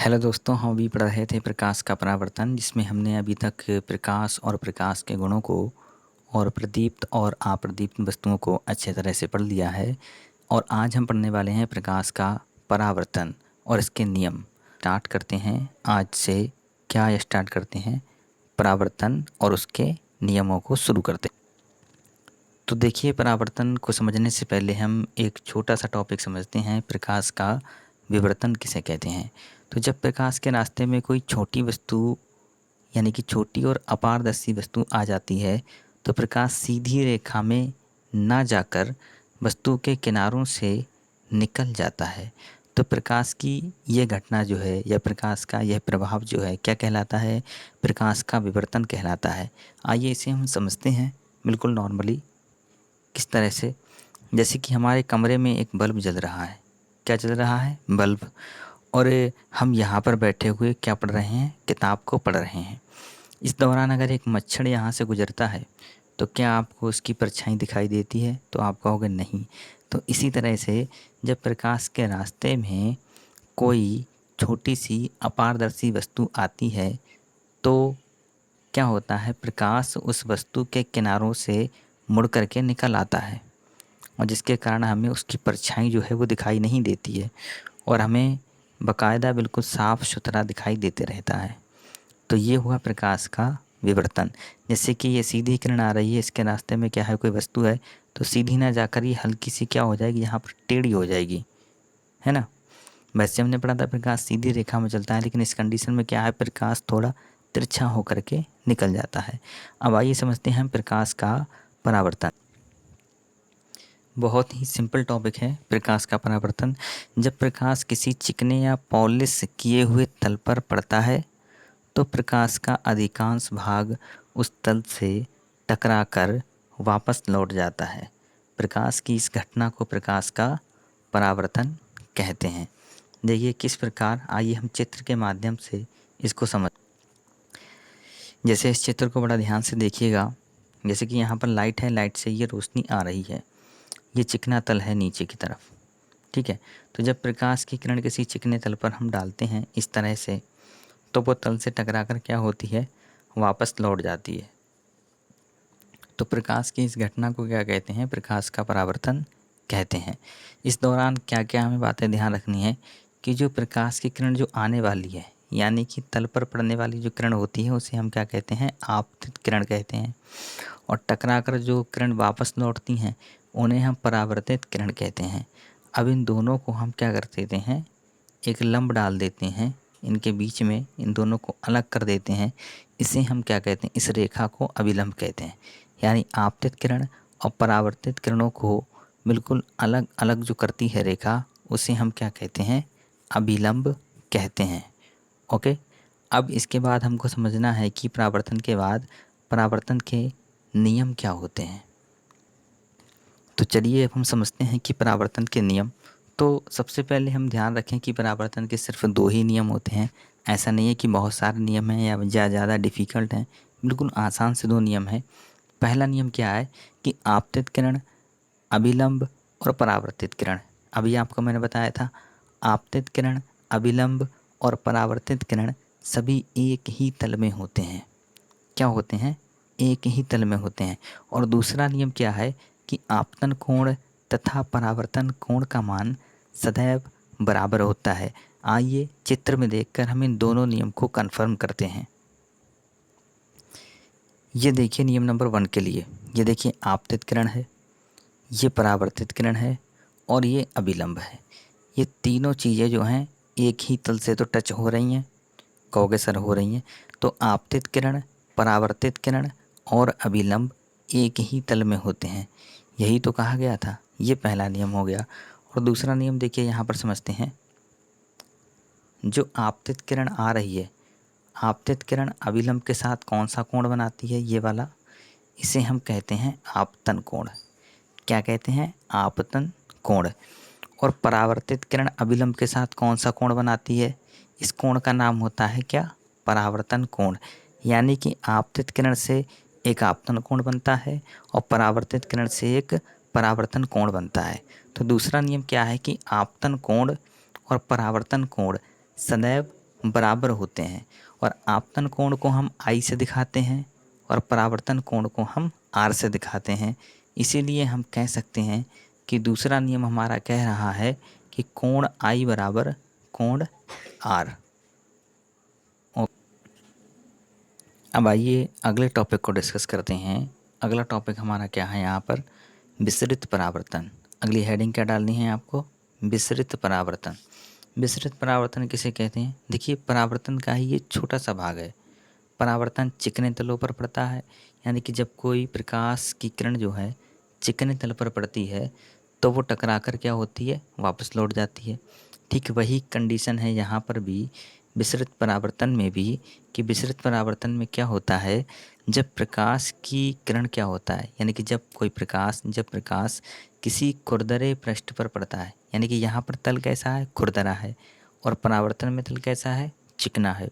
Hello दोस्तों, हम अभी पढ़ रहे थे प्रकाश का परावर्तन, जिसमें हमने अभी तक प्रकाश और प्रकाश के गुणों को और प्रदीप्त और अप्रदीप्त वस्तुओं को अच्छे तरह से पढ़ लिया है। और आज हम पढ़ने वाले हैं प्रकाश का परावर्तन और इसके नियम। स्टार्ट करते हैं आज से। क्या स्टार्ट करते हैं? परावर्तन और उसके नियमों को शुरू करते हैं। तो देखिए, परावर्तन को समझने से पहले हम एक छोटा सा टॉपिक समझते हैं, प्रकाश का विवर्तन किसे कहते हैं। तो जब प्रकाश के रास्ते में कोई छोटी वस्तु यानी कि छोटी और अपारदर्शी वस्तु आ जाती है, तो प्रकाश सीधी रेखा में ना जाकर वस्तु के किनारों से निकल जाता है। तो प्रकाश की यह घटना जो है या प्रकाश का यह प्रभाव जो है क्या कहलाता है? प्रकाश का विवर्तन कहलाता है। आइए इसे हम समझते हैं बिल्कुल नॉर्मली। किस तरह से? जैसे कि हमारे कमरे में एक बल्ब जल रहा है। क्या जल रहा है? बल्ब। और हम यहाँ पर बैठे हुए क्या पढ़ रहे हैं? किताब को पढ़ रहे हैं। इस दौरान अगर एक मच्छर यहाँ से गुजरता है, तो क्या आपको उसकी परछाई दिखाई देती है? तो आप कहोगे नहीं। तो इसी तरह से जब प्रकाश के रास्ते में कोई छोटी सी अपारदर्शी वस्तु आती है, तो क्या होता है? प्रकाश उस वस्तु के किनारों से मुड़ करके निकल आता है, और जिसके कारण हमें उसकी परछाई जो है वो दिखाई नहीं देती है, और हमें बाकायदा बिल्कुल साफ़ सुथरा दिखाई देते रहता है। तो ये हुआ प्रकाश का विवर्तन। जैसे कि ये सीधी किरण आ रही है, इसके रास्ते में क्या है, कोई वस्तु है, तो सीधी ना जाकर ये हल्की सी क्या हो जाएगी, यहाँ पर टेढ़ी हो जाएगी, है ना। वैसे हमने पढ़ा था प्रकाश सीधी रेखा में चलता है, लेकिन इस कंडीशन में क्या है, प्रकाश थोड़ा तिरछा होकर के निकल जाता है। अब आइए समझते हैं प्रकाश का परावर्तन। बहुत ही सिंपल टॉपिक है प्रकाश का परावर्तन। जब प्रकाश किसी चिकने या पॉलिश किए हुए तल पर पड़ता है, तो प्रकाश का अधिकांश भाग उस तल से टकराकर वापस लौट जाता है। प्रकाश की इस घटना को प्रकाश का परावर्तन कहते हैं। देखिए किस प्रकार, आइए हम चित्र के माध्यम से इसको समझ। जैसे इस चित्र को बड़ा ध्यान से देखिएगा। जैसे कि यहाँ पर लाइट है, लाइट से ये रोशनी आ रही है, ये चिकना तल है नीचे की तरफ, ठीक है। तो जब प्रकाश की किरण किसी चिकने तल पर हम डालते हैं इस तरह से, तो वो तल से टकराकर क्या होती है, वापस लौट जाती है। तो प्रकाश की इस घटना को क्या कहते हैं? प्रकाश का परावर्तन कहते हैं। इस दौरान क्या क्या हमें बातें ध्यान रखनी है कि जो प्रकाश की किरण जो आने वाली है, यानी कि तल पर पड़ने वाली जो किरण होती है, उसे हम क्या कहते हैं? आपतित किरण कहते हैं। और टकराकर जो किरण वापस लौटती हैं, उन्हें हम परावर्तित किरण कहते हैं। अब इन दोनों को हम क्या कर देते हैं, एक लंब डाल देते हैं इनके बीच में, इन दोनों को अलग कर देते हैं। इसे हम क्या कहते हैं? इस रेखा को अभिलंब कहते हैं। यानी आपतित किरण और परावर्तित किरणों को बिल्कुल अलग अलग जो करती है रेखा, उसे हम क्या कहते हैं? अभिलंब कहते हैं। ओके। अब इसके बाद हमको समझना है कि परावर्तन के बाद परावर्तन के नियम क्या होते हैं। तो चलिए अब हम समझते हैं कि परावर्तन के नियम। तो सबसे पहले हम ध्यान रखें कि परावर्तन के सिर्फ 2 ही नियम होते हैं। ऐसा नहीं है कि बहुत सारे नियम हैं या ज़्यादा डिफ़िकल्ट हैं, बिल्कुल आसान से 2 नियम हैं। पहला नियम क्या है कि आपतित किरण, अभिलंब और परावर्तित किरण। अभी आपको मैंने बताया था, आपतित किरण, अभिलंब और परावर्तित किरण सभी एक ही तल में होते हैं। क्या होते हैं? एक ही तल में होते हैं। और दूसरा नियम क्या है कि आपतन कोण तथा परावर्तन कोण का मान सदैव बराबर होता है। आइए चित्र में देखकर हम इन दोनों नियम को कंफर्म करते हैं। ये देखिए नियम नंबर 1 के लिए, ये देखिए आपतित किरण है, ये परावर्तित किरण है और ये अभिलंब है। ये तीनों चीज़ें जो हैं एक ही तल से तो टच हो रही हैं, कहोगे सर हो रही हैं। तो आपतित किरण, परावर्तित किरण और अभिलंब एक ही तल में होते हैं, यही तो कहा गया था। ये पहला नियम हो गया। और दूसरा नियम देखिए यहाँ पर समझते हैं। जो आपतित किरण आ रही है, आपतित किरण अभिलंब के साथ कौन सा कोण बनाती है? ये वाला। इसे हम कहते हैं आपतन कोण। क्या कहते हैं? आपतन कोण। और परावर्तित किरण अभिलंब के साथ कौन सा कोण बनाती है? इस कोण का नाम होता है क्या? परावर्तन कोण। यानी कि आपतित किरण से एक आपतन कोण बनता है और परावर्तित किरण से एक परावर्तन कोण बनता है। तो दूसरा नियम क्या है कि आपतन कोण और परावर्तन कोण सदैव बराबर होते हैं और आपतन कोण को हम आई से दिखाते हैं और परावर्तन कोण को हम आर से दिखाते हैं। इसीलिए हम कह सकते हैं कि दूसरा नियम हमारा कह रहा है कि कोण आई बराबर कोण आर। अब आइए अगले टॉपिक को डिस्कस करते हैं। अगला टॉपिक हमारा क्या है यहाँ पर, विसरित परावर्तन। अगली हेडिंग क्या डालनी है आपको, विसरित परावर्तन। विसरित परावर्तन किसे कहते हैं? देखिए, परावर्तन का ही ये छोटा सा भाग है। परावर्तन चिकने तलों पर पड़ता है, यानी कि जब कोई प्रकाश की किरण जो है चिकने तल पर पड़ती है तो वो टकराकर क्या होती है, वापस लौट जाती है। ठीक वही कंडीशन है यहाँ पर भी, विसरित परावर्तन में भी, कि विसरित परावर्तन में क्या होता है, जब प्रकाश की किरण क्या होता है, यानी कि जब प्रकाश किसी खुरदरे पृष्ठ पर पड़ता है, यानी कि यहाँ पर तल कैसा है, खुरदरा है, और परावर्तन में तल कैसा है, चिकना है।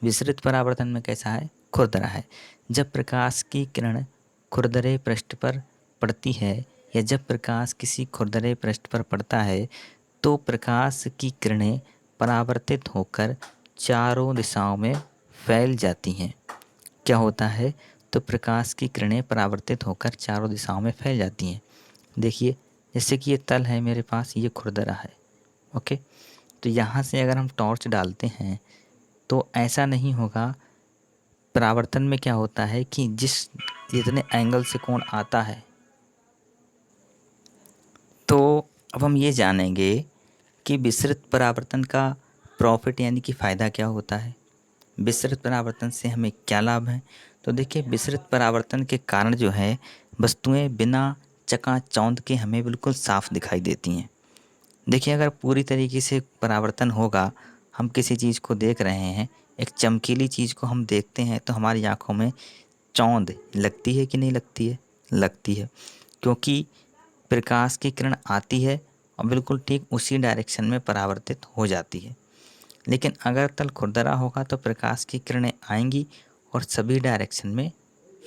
विसरित परावर्तन में कैसा है, खुरदरा है। जब प्रकाश की किरण खुरदरे पृष्ठ पर पड़ती है या जब प्रकाश किसी खुरदरे पृष्ठ पर पड़ता है तो प्रकाश की किरणें परावर्तित होकर चारों दिशाओं में फैल जाती हैं। क्या होता है, तो प्रकाश की किरणें परावर्तित होकर चारों दिशाओं में फैल जाती हैं। देखिए, जैसे कि ये तल है मेरे पास, ये खुरदरा है, ओके। तो यहाँ से अगर हम टॉर्च डालते हैं तो ऐसा नहीं होगा। परावर्तन में क्या होता है कि जितने एंगल से कोण आता है, तो अब हम ये जानेंगे कि विसरित परावर्तन का प्रॉफिट यानी कि फ़ायदा क्या होता है, विसरित परावर्तन से हमें क्या लाभ है। तो देखिए, विसरित परावर्तन के कारण जो है वस्तुएं बिना चकाचौंध के हमें बिल्कुल साफ दिखाई देती हैं। देखिए, अगर पूरी तरीके से परावर्तन होगा, हम किसी चीज़ को देख रहे हैं, एक चमकीली चीज़ को हम देखते हैं तो हमारी आँखों में चौंध लगती है कि नहीं लगती है, लगती है, क्योंकि प्रकाश की किरण आती है और बिल्कुल ठीक उसी डायरेक्शन में परावर्तित हो जाती है। लेकिन अगर तल खुरदरा होगा तो प्रकाश की किरणें आएंगी और सभी डायरेक्शन में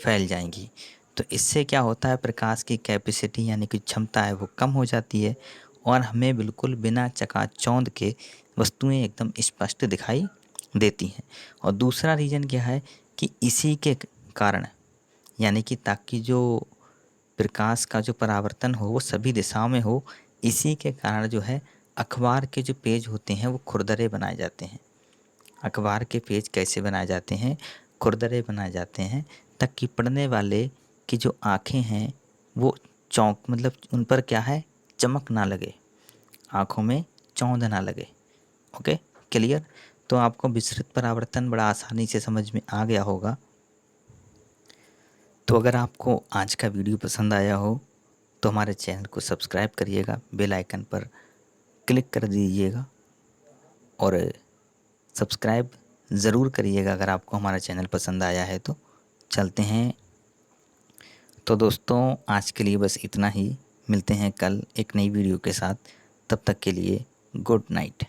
फैल जाएंगी। तो इससे क्या होता है, प्रकाश की कैपेसिटी यानी कि क्षमता है वो कम हो जाती है और हमें बिल्कुल बिना चकाचौंध के वस्तुएं एकदम स्पष्ट दिखाई देती हैं। और दूसरा रीज़न क्या है कि इसी के कारण, यानी कि ताकि जो प्रकाश का जो परावर्तन हो वो सभी दिशाओं में हो, इसी के कारण जो है अखबार के जो पेज होते हैं वो खुरदरे बनाए जाते हैं। अखबार के पेज कैसे बनाए जाते हैं, खुरदरे बनाए जाते हैं, ताकि पढ़ने वाले की जो आँखें हैं वो मतलब उन पर क्या है, चमक ना लगे, आँखों में चौंध ना लगे। Okay, clear. तो आपको विसरित परावर्तन बड़ा आसानी से समझ में आ गया होगा। तो अगर आपको आज का वीडियो पसंद आया हो तो हमारे चैनल को सब्सक्राइब करिएगा, बेल आइकन पर क्लिक कर दीजिएगा और सब्सक्राइब ज़रूर करिएगा अगर आपको हमारा चैनल पसंद आया है तो। चलते हैं। तो दोस्तों, आज के लिए बस इतना ही। मिलते हैं कल एक नई वीडियो के साथ। तब तक के लिए गुड नाइट।